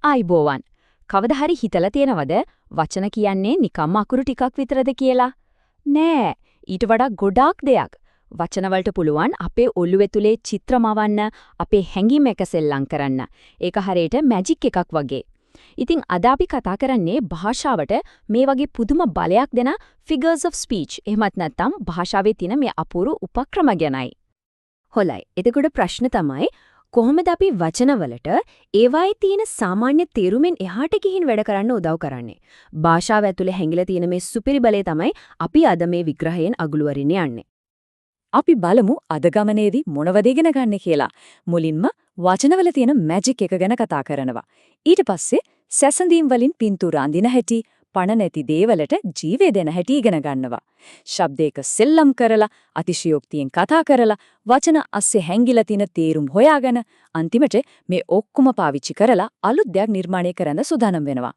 ආයිබෝවන්. කවදා හරි හිතලා තියෙනවද වචන කියන්නේ නිකම්ම අකුරු ටිකක් විතරද කියලා? නෑ. ඊට වඩා ගොඩාක් දෙයක්. වචන වලට පුළුවන් අපේ ඔළුවේ තුලේ චිත්‍ර මවන්න, අපේ හැඟීම් එක සෙල්ලම් කරන්න. ඒක හරියට මැජික් එකක් වගේ. ඉතින් අද අපි කතා කරන්නේ භාෂාවට මේ වගේ පුදුම බලයක් දෙන figures of speech එහෙමත් නැත්නම් භාෂාවේ තියෙන මේ අපූර්ව උපක්‍රම ගැනයි. හොලයි. එතකොට ප්‍රශ්න තමයි කොහොමද අපි වචනවලට ඒවායේ තියෙන සාමාන්‍ය තේරුමෙන් එහාට ගිහින් වැඩ කරන්න උදව් කරන්නේ? භාෂාව ඇතුලේ හැංගිලා තියෙන මේ සුපිරි බලය තමයි අපි අද මේ විග්‍රහයෙන් අගුලවරින් යන්නේ. අපි බලමු අද ගමනේදී මොනවද ඉගෙන ගන්න කියලා. මුලින්ම වචනවල තියෙන මැජික් එක ගැන කතා කරනවා. ඊට පස්සේ සැසඳීම් වලින් පින්තූර අඳින හැටි, පණ නැති දේවලට ජීවය දෙන හැටි ඉගෙන ගන්නවා. ශබ්දයක සෙල්ලම් කරලා, අතිශයෝක්තියෙන් කතා කරලා, වචන අස්සේ හැංගිලා තියෙන තේරුම් හොයාගෙන අන්තිමට මේ ඔක්කොම පාවිච්චි කරලා අලුත් දෙයක් නිර්මාණය කරන්න සූදානම් වෙනවා.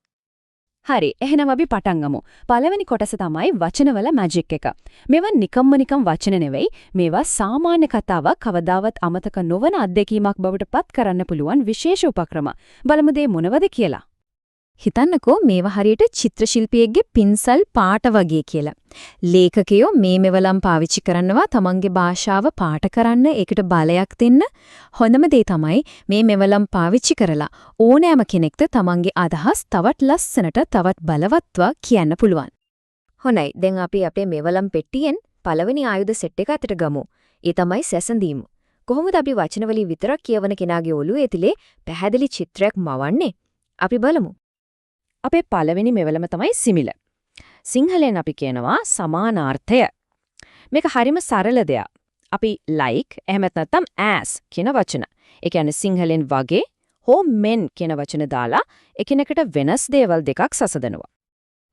හරි, එහෙනම් අපි පටන් ගමු. පළවෙනි කොටස තමයි වචනවල මැජික් එක. මේවා නිකම් වචන නෙවෙයි. මේවා සාමාන්‍ය කතාවක් කවදාවත් අමතක නොවන අත්දැකීමක් බවට පත් කරන්න පුළුවන් විශේෂ උපක්‍රම. බලමු මේ මොනවද කියලා. හිතන්නකෝ මේවා හරියට චිත්‍ර ශිල්පියෙක්ගේ පින්සල් පාට වගේ කියලා. ලේඛකයෝ මේ මෙවලම් පාවිච්චි කරනවා තමන්ගේ භාෂාව පාට කරන්න, ඒකට බලයක් දෙන්න. හොඳම දේ තමයි මේ මෙවලම් පාවිච්චි කරලා ඕනෑම කෙනෙක්ට තමන්ගේ අදහස් තවත් ලස්සනට තවත් බලවත්ව කියන්න පුළුවන්. හොඳයි, දැන් අපි අපේ මෙවලම් පෙට්ටියෙන් පළවෙනි ආයුධ සෙට් එක අතට ගමු. ඒ තමයි සැසඳීම. කොහොමද අපි වචන වලින් විතරක් කියවන කෙනාගේ ඔළුවේ ඇතුලේ පැහැදිලි චිත්‍රයක් මවන්නේ? අපි බලමු. අපේ පළවෙනි මෙවලම තමයි සිමිල. සිංහලෙන් අපි කියනවා සමානාර්ථය. මේක හරිම සරල දෙයක්. අපි like එහෙමත් නැත්නම් as කියන වචන. ඒ කියන්නේ සිංහලෙන් වගේ හෝ men කියන වචන දාලා එකිනෙකට වෙනස් දේවල් දෙකක් සසදනවා.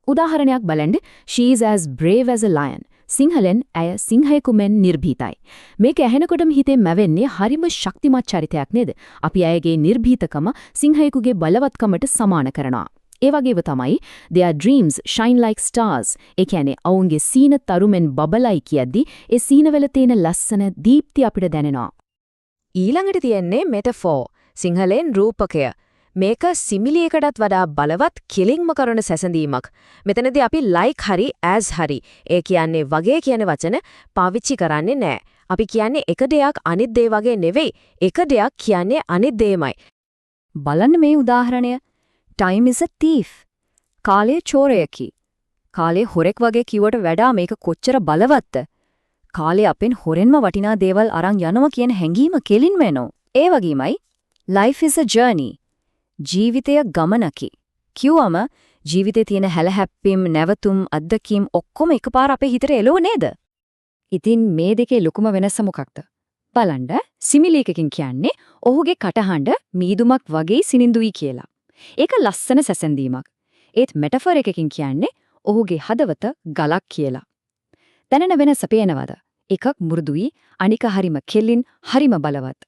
උදාහරණයක් බලන්න. she is as brave as a lion. සිංහලෙන් ඇය සිංහයෙකු මෙන් නිර්භීතයි. මේක ඇහෙනකොටම හිතේ මැවෙන්නේ හරිම ශක්තිමත් චරිතයක් නේද? අපි අයගේ නිර්භීතකම සිංහයෙකුගේ බලවත්කමට සමාන කරනවා. ඒ වගේම තමයි their dreams shine like stars. ඒ කියන්නේ අවුන්ගේ සීන තරුමෙන් බබලයි කියද්දි ඒ සීනවල තියෙන ලස්සන දීප්තිය අපිට දැනෙනවා. ඊළඟට තියෙන්නේ metaphor. සිංහලෙන් රූපකය. මේක සිමිලියකටත් වඩා බලවත් කෙලින්ම කරන සැසඳීමක්. මෙතනදී අපි like හරි as හරි ඒ කියන්නේ වගේ කියන වචන පාවිච්චි කරන්නේ නැහැ. අපි කියන්නේ එක දෙයක් අනිත් දේ වගේ නෙවෙයි. එක දෙයක් කියන්නේ අනිත් දේමයි. බලන්න මේ උදාහරණය. Time is a thief. කාලය චෝරයකි. කාලය හොරෙක් වගේ කිව්වට වඩා මේක කොච්චර බලවත්ද? කාලය අපෙන් හොරෙන්ම වටිනා දේවල් අරන් යනවා කියන හැඟීම කෙලින්ම එනවා. ඒ වගේමයි life is a journey. ජීවිතය ගමනකි. කිව්වම ජීවිතේ තියෙන හැලහැප්පීම්, නැවතුම්, අත්දැකීම් ඔක්කොම එකපාර අපේ හිතට එළව නේද? ඉතින් මේ දෙකේ ලොකුම වෙනස මොකක්ද? බලන්න, සිමිලේකකින් කියන්නේ ඔහුගේ කටහඬ මීදුමක් වගේ සිනිඳුයි කියලා. ඒක ලස්සන සැසඳීමක්. ඒත් මෙටෆර් එකකින් කියන්නේ ඔහුගේ හදවත ගලක් කියලා. දැනෙන වෙනස පේනවද? එකක් මෘදුයි, අනික හරිම කෙලින්, හරිම බලවත්.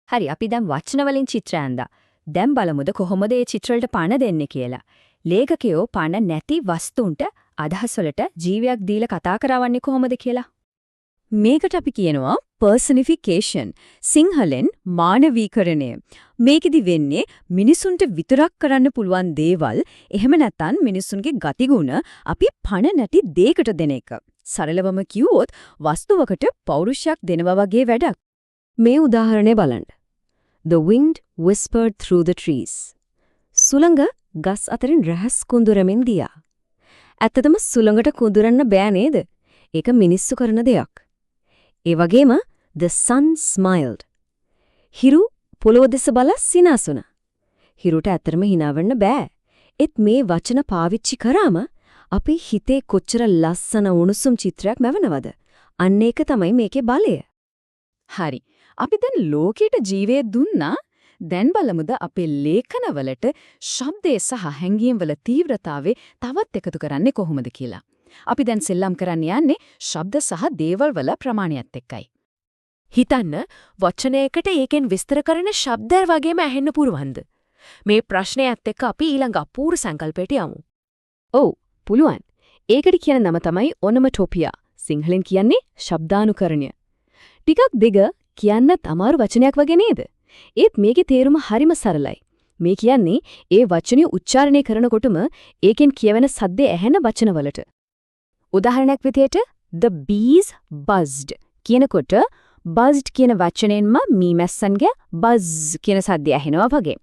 හරි, අපි දැන් වචන වලින් චිත්‍ර ඇඳා. දැන් බලමුද කොහොමද මේ චිත්‍ර වලට පණ දෙන්නේ කියලා. ලේඛකයෝ පණ නැති වස්තුන්ට අදහස් වලට ජීවයක් දීලා කතා කරවන්නේ කොහොමද කියලා. මේකට අපි කියනවා personification. සිංහලෙන් මානවීකරණය. මේකෙදි වෙන්නේ මිනිසුන්ට විතරක් කරන්න පුළුවන් දේවල් එහෙම නැත්නම් මිනිසුන්ගේ ගතිගුණ අපි පණ නැති දෙයකට දෙන එක. සරලවම කිව්වොත් වස්තුවකට පෞරුෂයක් දෙනවා වගේ වැඩක්. මේ උදාහරණය බලන්න. The wind whispered through the trees. සුළඟ ගස් අතරින් රහස් කුඳුරමින් දියා. ඇත්තටම සුළඟට කුඳුරන්න බෑ නේද? ඒක මිනිස්සු කරන දෙයක්. ඒ වගේම the sun smiled. හිරු පොළොව දෙස බලා සිනාසුණා. හිරුට ඇත්තටම hina වෙන්න බෑ. ඒත් මේ වචන පාවිච්චි කරාම අපේ හිතේ කොච්චර ලස්සන උණුසුම් චිත්‍රයක් මැවෙනවද? අන්න ඒක තමයි මේකේ බලය. හරි. අපි දැන් ලෝකයට ජීවය දුන්නා. දැන් බලමුද අපේ ලේඛනවලට ශබ්දයේ සහ හැඟීම් වල තීව්‍රතාවය තවත් එකතු කරන්නේ කොහොමද කියලා. අපි දැන් සෙල්ලම් කරන්න යන්නේ ශබ්ද සහ දේවල් වල ප්‍රමාණයත් එක්කයි. හිතන්න වචනයකට ඒකෙන් විස්තර කරන ශබ්ද වගේම ඇහෙන්න පුරුවන්ද? මේ ප්‍රශ්නයත් එක්ක අපි ඊළඟ අපූර්ව සංකල්පයට යමු. ඔව්, පුළුවන්. ඒකට කියන නම තමයි ඔනමටොපියා. සිංහලෙන් කියන්නේ ශබ්දානුකරණය. ටිකක් දිග කියන්නත් අමාරු වචනයක් වගේ නේද? ඒත් මේකේ තේරුම හරිම සරලයි. මේ කියන්නේ ඒ වචනේ උච්චාරණය කරනකොටම ඒකෙන් කියවෙන සද්දේ ඇහෙන වචනවලට. උදාහරණයක් විදියට the bees buzzed කියනකොට buzzed කියන වචනයෙන්ම මීමැස්සන්ගේ buzz කියන සද්දය ඇහෙනවා වගේ.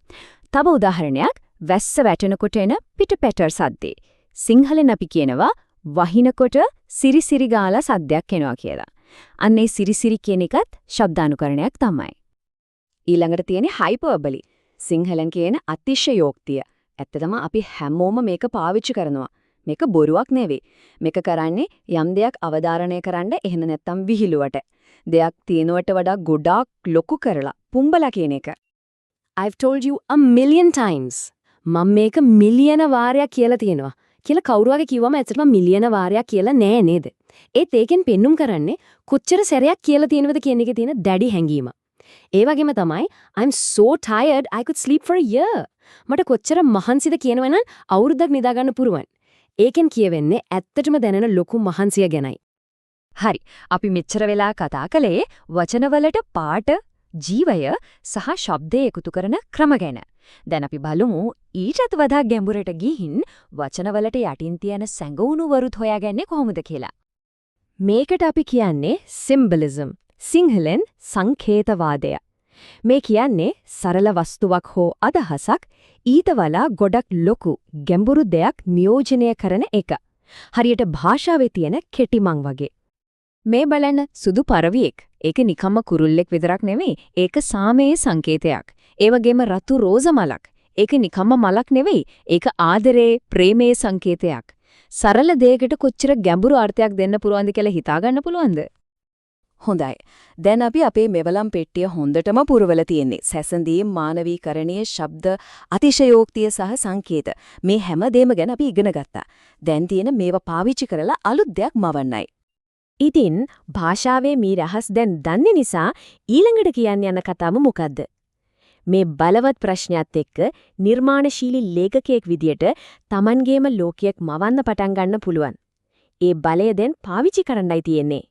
තව උදාහරණයක් වැස්ස වැටෙනකොට එන පිටපැටර් සද්දේ. සිංහලෙන් අපි කියනවා වහිනකොට සිරිසිරි ගාලා සද්දයක් එනවා කියලා. අන්න ඒ සිරිසිරි කියන එකත් ශබ්දානුකරණයක් තමයි. ඊළඟට තියෙන්නේ hyperbole. සිංහලෙන් කියන අතිශයෝක්තිය. ඇත්තටම අපි හැමෝම මේක පාවිච්චි කරනවා. මේක බොරුවක් නෙවෙයි. මේක කරන්නේ යම් දෙයක් අවධාරණය කරන්න එහෙම නැත්නම් විහිළුවට. දෙයක් තියෙනවට වඩා ගොඩාක් ලොකු කරලා පුම්බලා කියන එක. I've told you a million times. මම මේක මිලියන වාරයක් කියලා තියෙනවා. කියලා කවුරු වගේ කිව්වම ඇත්තටම මිලියන වාරයක් කියලා නෑ නේද? ඒත් ඒකෙන් පෙන්눔 කරන්නේ කොච්චර සැරයක් කියලා තියෙනවද කියන එකේ තියෙන දැඩි හැඟීම. ඒ වගේම තමයි I'm so tired I could sleep for a year. මට කොච්චර මහන්සිද කියනවනම් අවුරුද්දක් නිදා ගන්න පුරුවන්. ඒකෙන් කියවෙන්නේ ඇත්තටම දැනෙන ලොකු මහන්සිය ගැනයි. හරි. අපි මෙච්චර වෙලා කතා කළේ වචනවලට පාට, ජීවය සහ ශබ්දය එකතු කරන ක්‍රම ගැන. දැන් අපි බලමු ඊටත් වඩා ගැඹුරට ගිහින් වචනවලට යටින් තියෙන සැඟවුණු වරුත් හොයාගන්නේ කොහොමද කියලා. මේකට අපි කියන්නේ symbolism. සිංහලෙන් සංකේතවාදය. මේ කියන්නේ සරල වස්තුවක් හෝ අදහසක් ඊට වඩා ගොඩක් ලොකු ගැඹුරු දෙයක් නියෝජනය කරන එක. හරියට භාෂාවේ තියෙන කෙටිමං වගේ. මේ බලන්න සුදු පරවියෙක්. ඒක නිකම්ම කුරුල්ලෙක් විතරක් නෙවෙයි. ඒක සාමයේ සංකේතයක්. ඒ වගේම රතු රෝස මලක්. ඒක නිකම්ම මලක් නෙවෙයි. ඒක ආදරේ, ප්‍රේමයේ සංකේතයක්. සරල දෙයකට කොච්චර ගැඹුරු අර්ථයක් දෙන්න පුළුවන්ද කියලා හිතා ගන්න පුළුවන්ද? හොඳයි. දැන් අපි අපේ මෙවලම් පෙට්ටිය හොඳටම පුරවලා තියෙන්නේ. සැසඳීම්, මානවීකරණීය ශබ්ද, අතිශයෝක්තිය සහ සංකේත. මේ හැම දෙයක්ම ගැන අපි ඉගෙන ගත්තා. දැන් තියෙන මේවා පාවිච්චි කරලා අලුත් දෙයක් මවන්නයි. ඉතින් භාෂාවේ මේ රහස් දැන් දන්නේ නිසා ඊළඟට කියන්න යන කතාව මොකද්ද? මේ බලවත් ප්‍රශ්නයත් එක්ක නිර්මාණශීලී ලේඛකයෙක් විදියට Tamanගේම ලෝකයක් මවන්න පටන් ගන්න පුළුවන්. ඒ බලය දැන් පාවිච්චි කරන්නයි තියෙන්නේ.